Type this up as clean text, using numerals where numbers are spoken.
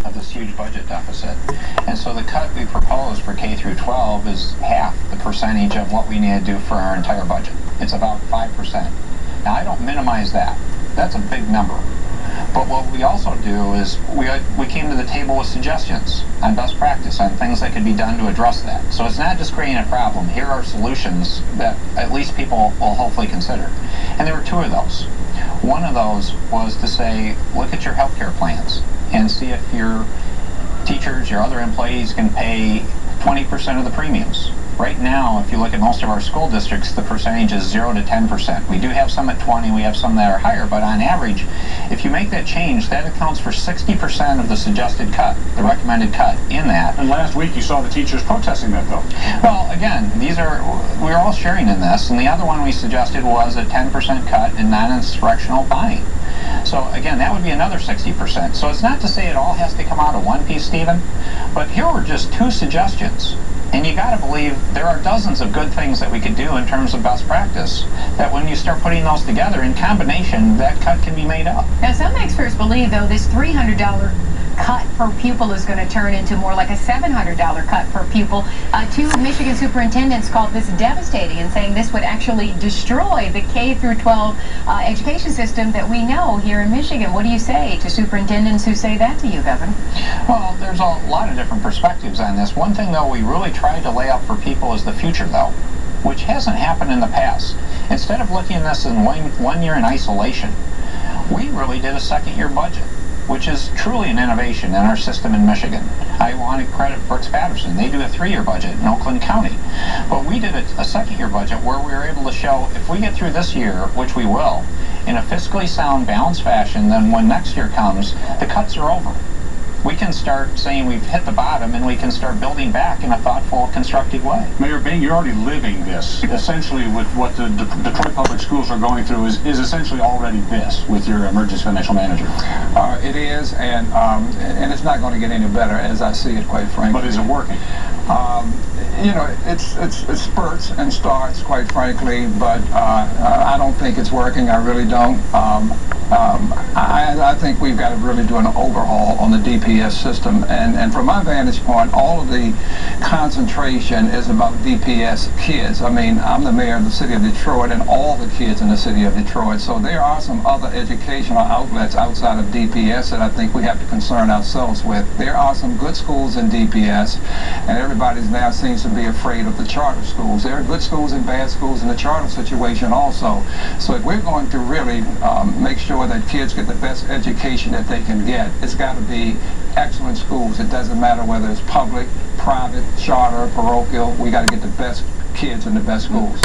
of this huge budget deficit. And so the cut we propose for K through 12 is half the percentage of what we need to do for our entire budget. It's about 5%. Now, I don't minimize that. That's a big number. But what we also do is we came to the table with suggestions on best practice, on things that could be done to address that. So it's not just creating a problem. Here are solutions that at least people will hopefully consider. And there were two of those. One of those was to say, look at your healthcare plans and see if your teachers, your other employees can pay 20% of the premiums. Right now, if you look at most of our school districts, the percentage is 0 to 10%. We do have some at 20, we have some that are higher, but on average, if you make that change, that accounts for 60% of the suggested cut, the recommended cut in that. And last week you saw the teachers protesting that, though. Well, again, we're all sharing in this, and the other one we suggested was a 10% cut in non-instructional buying. So again, that would be another 60%. So it's not to say it all has to come out of one piece, Stephen, but here were just two suggestions. And you got to believe there are dozens of good things that we could do in terms of best practice, that when you start putting those together in combination, that cut can be made up. Now, some experts believe, though, this $300 cut per pupil is going to turn into more like a $700 cut per pupil. Two Michigan superintendents called this devastating and saying this would actually destroy the K through 12 education system that we know here in Michigan. What do you say to superintendents who say that to you, Governor? Well, there's a lot of different perspectives on this. One thing, though, we really tried to lay out for people is the future, though, which hasn't happened in the past. Instead of looking at this in one year in isolation, we really did a second-year budget, which is truly an innovation in our system in Michigan. I want to credit Brooks Patterson. They do a 3-year budget in Oakland County. But we did a second-year budget where we were able to show if we get through this year, which we will, in a fiscally sound, balanced fashion, then when next year comes, the cuts are over. We can start saying we've hit the bottom and we can start building back in a thoughtful, constructive way. Mayor Bing, you're already living this. Essentially, with what the Detroit Public Schools are going through is essentially already this with your emergency financial manager. It is, and it's not going to get any better as I see it, quite frankly. But is it working? You know, it's spurts and starts, quite frankly, but I don't think it's working. I really don't. I think we've got to really do an overhaul on the DPS system, and from my vantage point, all of the concentration is about DPS kids. I mean, I'm the mayor of the city of Detroit and all the kids in the city of Detroit, so there are some other educational outlets outside of DPS that I think we have to concern ourselves with. There are some good schools in DPS, and everybody now seems to be afraid of the charter schools. There are good schools and bad schools in the charter situation also. So if we're going to really make sure that kids get the best education that they can get, it's got to be excellent schools. It doesn't matter whether it's public, private, charter, parochial. We got to get the best kids in the best schools.